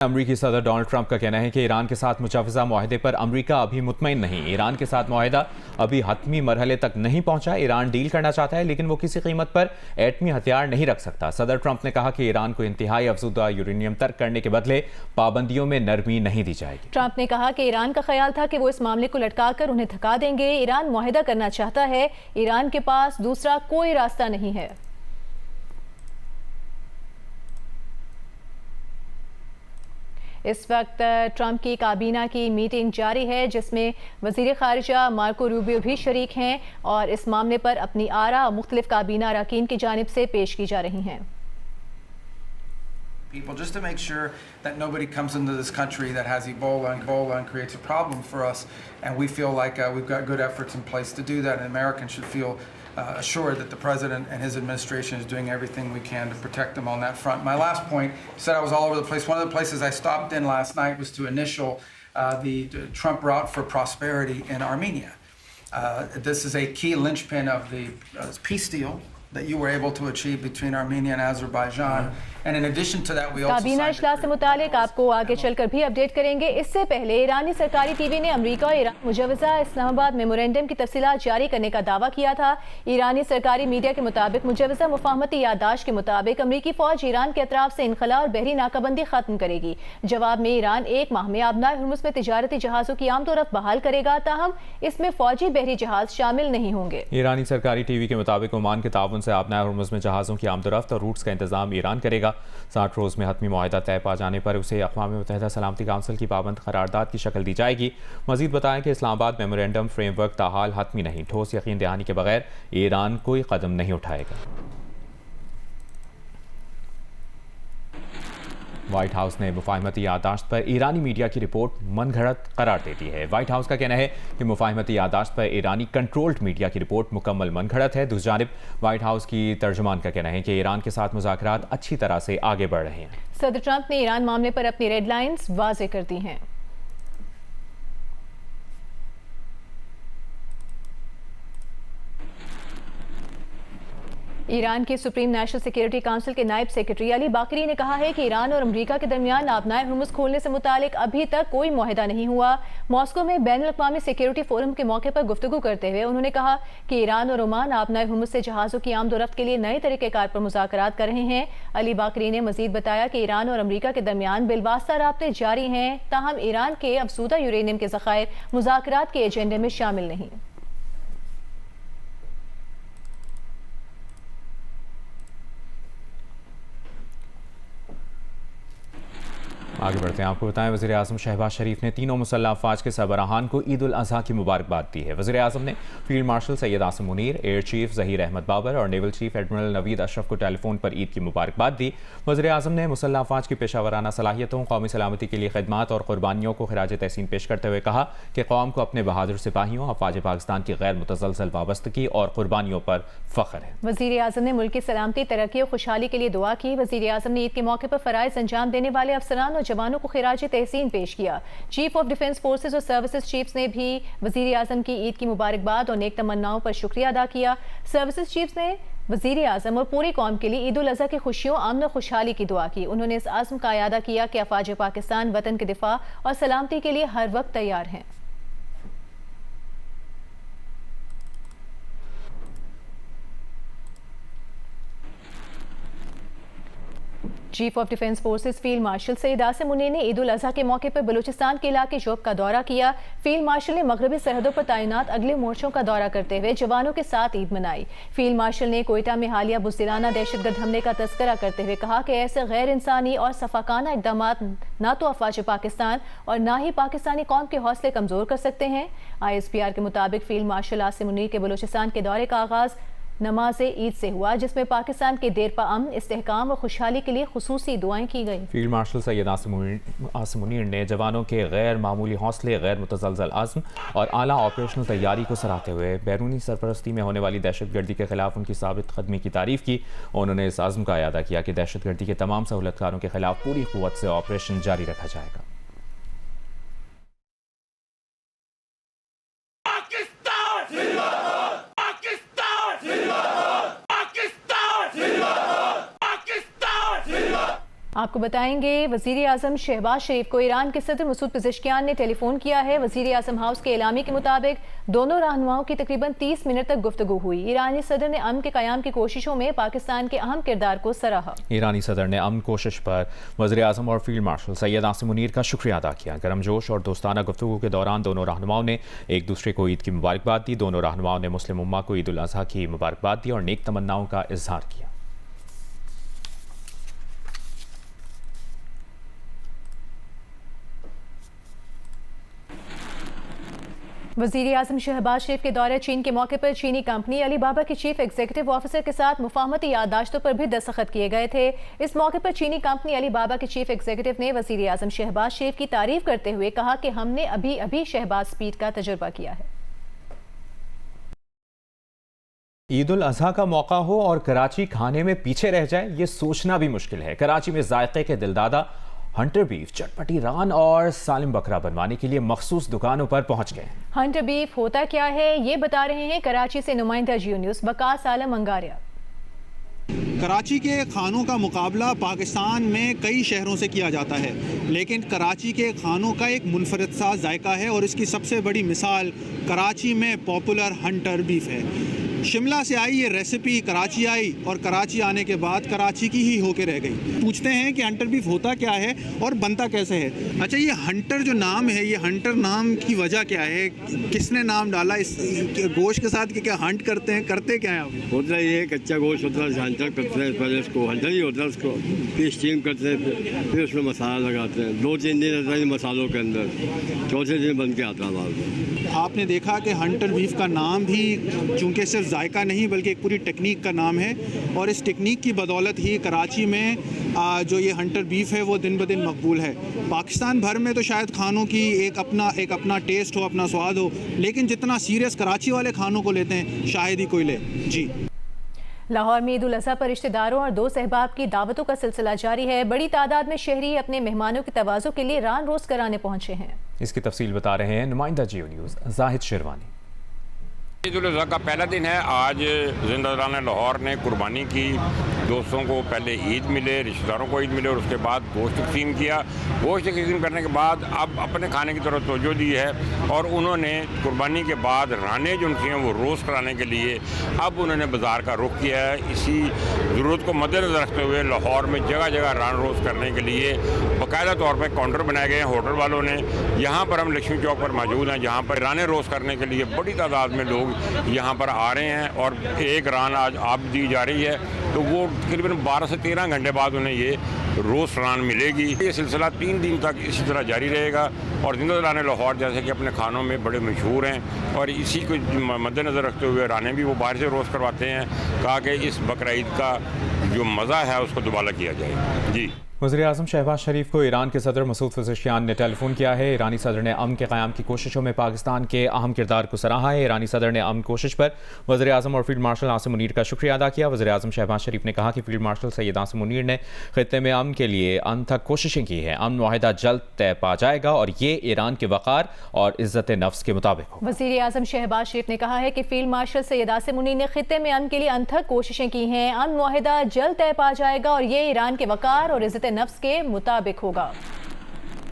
अमरीकी सदर Donald Trump का कहना है कि ईरान के साथ मुजवजा मुआहदे पर अमरीका अभी मुतमईन नहीं। ईरान के साथ मुआहदा अभी हतमी मरहले तक नहीं पहुंचा। ईरान डील करना चाहता है लेकिन वो किसी कीमत पर एटमी हथियार नहीं रख सकता। सदर ट्रंप ने कहा कि ईरान को इंतहाई अफजुदा यूरेनियम तर्क करने के बदले पाबंदियों में नरमी नहीं दी जाएगी। ट्रंप ने कहा कि ईरान का ख्याल था कि वो इस मामले को लटकाकर उन्हें थका देंगे। ईरान मुआहदा करना चाहता है, ईरान के पास दूसरा कोई रास्ता नहीं है। इस वक्त ट्रंप की काबीना की मीटिंग जारी है जिसमें वज़ीर ख़ारिजा मार्को रूबियो भी शरीक हैं और इस मामले पर अपनी आरा मुख्तलिफ काबीना अरकान की जानिब से पेश की जा रही हैं। People, just to make sure that nobody comes into this country that has Ebola and creates a problem for us. And we feel like we've got good efforts in place to do that, and Americans should feel assured that the president and his administration is doing everything we can to protect them on that front. My last point, you said I was all over the place. One of the places I stopped in last night was to initial the Trump route for prosperity in Armenia. This is a key linchpin of the peace deal that you were able to achieve between Armenia and Azerbaijan. And in addition to that, we also काबीना इजलास से मुतालिक आपको आगे चलकर भी update करेंगे। इससे पहले ईरानी सरकारी टीवी ने अमेरिका और ईरान मुजवजा इस्लामाबाद मेमोरेंडम की तफसीलात जारी करने का दावा किया था। ईरानी सरकारी मीडिया के मुताबिक मुजवजा मुफाहमती याददाश्त के मुताबिक अमरीकी फौज ईरान के अतराफ से इनखला और बहरी नाकाबंदी खत्म करेगी। जवाब में ईरान एक माह में आबनाए हुर्मुज़ में तिजारती जहाज़ों की आमदोरफ्त बहाल करेगा, ताहम इसमें फौजी बहरी जहाज शामिल नहीं होंगे। ईरानी सरकारी टीवी के मुताबिक ओमान के ताउन से आबनाए हुर्मुज़ में जहाज़ों की आमदोरफ्त और रूट्स का इंतजाम ईरान करेगा। 60 रोज़ में हतमी मुआहदा तय पा जाने पर उसे अक़वाम मुत्तहिदा सलामती काउंसिल की पाबंद करारदाद की शक्ल दी जाएगी। मज़ीद बताएं कि इस्लामाबाद मेमोरेंडम फ्रेमवर्क ताहाल हतमी नहीं। ठोस यकीन दहानी के बगैर ईरान कोई कदम नहीं उठाएगा। व्हाइट हाउस ने मुफाहमती याददाश्त पर ईरानी मीडिया की रिपोर्ट मनगढ़ंत करार दे दी है। व्हाइट हाउस का कहना है कि मुफाहमती याददाश्त पर ईरानी कंट्रोल्ड मीडिया की रिपोर्ट मुकम्मल मनगढ़ंत है। दूसरी जानिब व्हाइट हाउस की तर्जुमान का कहना है कि ईरान के साथ मुज़ाकरात अच्छी तरह से आगे बढ़ रहे हैं। सदर ट्रंप ने ईरान मामले पर अपनी रेड लाइन्स वाज़ेह कर दी हैं। ईरान के सुप्रीम नेशनल सिक्योरिटी काउंसिल के नायब सेक्रेटरी अली बाकरी ने कहा है कि ईरान और अमेरिका के दरमियान आबनाए हुर्मुज़ खोलने से मुतालिक अभी तक कोई मुआहदा नहीं हुआ। मॉस्को में बैनुल अक़वामी सिक्योरिटी फोरम के मौके पर गुफ्तगू करते हुए उन्होंने कहा कि ईरान और ओमान आबनाए हुर्मुज़ से जहाज़ों की आमदोरफ्त के लिए नए तरीक़ेकार पर मुज़ाकरात कर रहे हैं। अली बाकरी ने मज़ीद बताया कि ईरान और अमेरिका के दरमियान बिलवास्ता राब्ते जारी हैं, ताहम ईरान के अफसूदा यूरेनियम के ज़खायर मुज़ाकरात के एजेंडे में शामिल नहीं। आगे बढ़ते हैं। आपको बताएं, वज़ीर आज़म शहबाज शरीफ ने तीनों मुसल्लह अफ़वाज के सरबराहान को ईद उल अज़हा की मुबारकबाद दी है। वज़ीर आज़म ने field marshal Syed Asim Munir, air chief Zaheer Ahmed Babar और naval chief admiral Naveed Ashraf को टेलीफोन पर ईद की मुबारकबाद दी। वज़ीर आज़म ने मुसल्लह अफ़वाज की पेशावराना सलाहियतों, कौमी सलामती के लिए खिदमात और कुर्बानियों को खिराज तहसीन पेश करते हुए कहा कि कौम को अपने बहादुर सिपाहियों, अफ़वाज पाकिस्तान की गैर मुतज़लज़ल वाबस्तगी और कुर्बानियों पर फ़ख्र है। वज़ीर आज़म ने मुल्क की सलामती, तरक्की और खुशहाली के लिए दुआ की। वज़ीर आज़म ने ईद के मौके पर फ़राइज़ अंजाम देने वाले अफसरान और जवानों को खिराज तहसीन पेश किया। चीफ ऑफ डिफेंस फोर्सेस और सर्विसेज चीफ्स ने भी वज़ीर आज़म की ईद की मुबारकबाद और नेक तमन्नाओं पर शुक्रिया अदा किया। सर्विसेज चीफ्स ने वज़ीर आज़म और पूरी कौम के लिए ईद उल अज़हा की खुशियों, अमन और खुशहाली की दुआ की। उन्होंने इस आज़म का इयादा किया कि अफ़वाज पाकिस्तान वतन के दिफा और सलामती के लिए हर वक्त तैयार हैं। Chief of defence forces field marshal Syed Asim Munir ने ईद उल अज़हा के मौके पर बलूचिस्तान के इलाके शोब का दौरा किया। फील्ड मार्शल ने मगरबी सरहदों पर तैनात अगले मोर्चों का दौरा करते हुए जवानों के साथ ईद मनाई। फील्ड मार्शल ने कोयटा में हालिया बुज़दिलाना दहशतगर्द हमले का तज़किरा करते हुए कहा कि ऐसे गैर इंसानी और सफाकाना इक़दाम ना तो अफ़वाज पाकिस्तान और ना ही पाकिस्तानी कौम के हौसले कमज़ोर कर सकते हैं। ISPR के मुताबिक फील्ड मार्शल आसिम मुनीर के बलूचिस्तान के दौरे का आगाज़ नमाज ईद से हुआ, जिसमें पाकिस्तान के देरपा अमन, इस्तेहकाम और खुशहाली के लिए खुसूसी दुआएं की गई। फील्ड मार्शल सैयद आसिम मुनीर ने जवानों के गैर मामूली हौसले, गैर मुतज़लज़ल आज़म और आला ऑपरेशनल तैयारी को सराहते हुए बैरूनी सरपरस्ती में होने वाली दहशतगर्दी के खिलाफ उनकी साबित कदमी की तारीफ़ की। उन्होंने इस आज़म का इयादा किया कि दहशतगर्दी के तमाम सहूलतकारों के खिलाफ पूरी क़ुव्वत से ऑपरेशन जारी रखा जाएगा। आपको बताएंगे वजीर आजम शहबाज शरीफ को ईरान के सदर मसूद पेज़ेश्कियान ने टेलीफोन किया है। वजीर आजम हाउस के एलामी के मुताबिक दोनों रहनुमाओं की तकरीबन 30 मिनट तक गुफ्तगू हुई। ईरानी सदर ने अमन के क़याम की कोशिशों में पाकिस्तान के अहम किरदार को सराहा। ईरानी सदर ने अमन कोशिश पर वज़ीर आज़म और फील्ड मार्शल सैयद आसिम मुनीर का शुक्रिया अदा किया। गर्मजोश और दोस्ताना गुफ्तगू के दौरान दोनों रहनुमाओं ने एक दूसरे को ईद की मुबारकबाद दी। दोनों रहनुमाओं ने मुस्लिम उम्मा को ईद उल अज़हा की मुबारकबाद दी और नेक तमन्नाओं का इजहार किया। वज़ीर आज़म शहबाज शरीफ के दौरे चीन के मौके पर चीनी कंपनी अलीबाबा के चीफ एग्जीक्यूटिव ऑफिसर के साथ मुफाहमती याददाश्तों पर भी दस्तखत किए गए थे। इस मौके पर चीनी कंपनी अलीबाबा के चीफ एग्जीक्यूटिव ने वज़ीर आज़म शहबाज शरीफ की तारीफ करते हुए कहा कि हमने अभी अभी शहबाज स्पीड का तजुर्बा किया है। ईद उल अज़हा का मौका हो और कराची खाने में पीछे रह जाए, ये सोचना भी मुश्किल है। कराची में जायके के दिलदादा हंटर बीफ, चटपटी रान और सालिम बकरा बनवाने के लिए मखसूस दुकानों पर पहुंच गए। हंटर बीफ होता क्या है, ये बता रहे हैं कराची से नुमाइंदा जियो न्यूज़ वकास आलम अंगारिया। कराची के खानों का मुकाबला पाकिस्तान में कई शहरों से किया जाता है, लेकिन कराची के खानों का एक मुनफरद सा जायका है और इसकी सबसे बड़ी मिसाल कराची में पॉपुलर हंटर बीफ है। शिमला से आई ये रेसिपी कराची आई और कराची आने के बाद कराची की ही होके रह गई। पूछते हैं कि हंटर बीफ होता क्या है और बनता कैसे है। अच्छा, ये हंटर जो नाम है, ये हंटर नाम की वजह क्या है, किसने नाम डाला इस गोश्त के साथ? क्या हंट करते हैं, करते क्या है आप? होता ये कच्चा गोश्त होता है, हंटर करते हैं, पहले इसको हंटर ही होता है, उसको फिर स्टीम करते हैं, फिर उसमें मसाला लगाते हैं। 2-3 दिन रहता है मसालों के अंदर, चौथे दिन बन के आता है बाहर। आपने देखा कि हंटर बीफ का नाम भी चूँकि सिर्फ जायका नहीं बल्कि एक पूरी टेक्निक का नाम है और इस टेक्निक की बदौलत ही कराची में जो ये हंटर बीफ है वो दिन ब दिन मकबूल है। पाकिस्तान भर में तो शायद खानों की एक अपना टेस्ट हो, अपना स्वाद हो, लेकिन जितना सीरियस कराची वाले खानों को लेते हैं शायद ही कोई ले। जी, लाहौर में ईद उल अज़हा पर रिश्तेदारों और दोस्त अहबाब की दावतों का सिलसिला जारी है। बड़ी तादाद में शहरी अपने मेहमानों की तवाज़ुन के लिए रान रोज़ कराने पहुंचे हैं। इसकी तफसील बता रहे हैं नुमाइंदा जियो न्यूज़ जाहिद शेरवानी। ईद उल अज़हा का पहला दिन है आज। जिंदादारान लाहौर ने कुर्बानी की, दोस्तों को पहले ईद मिले, रिश्तेदारों को ईद मिले और उसके बाद गोश्त तकसीम किया। गोश्त तकसीम करने के बाद अब अपने खाने की तरफ तवज्जो दी है और उन्होंने कुर्बानी के बाद राने जो उनकी हैं वो रोस्ट कराने के लिए अब उन्होंने बाज़ार का रुख किया है। इसी ज़रूरत को मद्देनज़र रखते हुए लाहौर में जगह जगह रान रोस्ट करने के लिए बाकायदा तौर पर काउंटर बनाए गए हैं होटल वालों ने। यहाँ पर हम लक्ष्मी चौक पर मौजूद हैं जहाँ पर राने रोस्ट करने के लिए बड़ी तादाद में लोग यहाँ पर आ रहे हैं और एक रान आज आप दी जा रही है, तो वो तकरीबन 12 से 13 घंटे बाद उन्हें ये रोस्ट रान मिलेगी। ये सिलसिला 3 दिन तक इसी तरह जारी रहेगा और जिंदादारान लाहौर जैसे कि अपने खानों में बड़े मशहूर हैं और इसी को मद्देनज़र रखते हुए राने भी वो बाहर से रोस्ट करवाते हैं। कहा कि इस बकरा ईद का जो मज़ा है उसको दोबारा किया जाए। जी, वज़ीर आज़म शहबाज शरीफ को ईरान के सदर मसूद पेज़ेश्कियान ने टेलीफोन किया है। ईरानी सदर ने अमन के क़याम की कोशिशों में पाकिस्तान के अहम किरदार को सराहा है। ईरानी सदर ने अमन कोशिश पर वज़ीर आज़म और फील्ड मार्शल आसिम मुनीर का शुक्रिया अदा किया। वज़ीर आज़म शहबाज शरीफ ने कहा कि फील्ड मार्शल सैयद आसिम मुनीर ने ख़ित्ते में अमन के लिए अनथक कोशिशें की हैं। अमन मुआहिदा जल्द तय पा जाएगा और ये ईरान के वक़ार और इज़्ज़त नफ्स के मुताबिक हो। वज़ीर आज़म शहबाज शरीफ ने कहा है कि फील्ड मार्शल सैयद आसिम मुनीर ने ख़ित्ते में अमन के लिए अनथक कोशिशें की हैं। अमन मुआहिदा जल्द तय पा जाएगा और ये ईरान के वक़ार और इज़्ज़त नफ्स के मुताबिक होगा।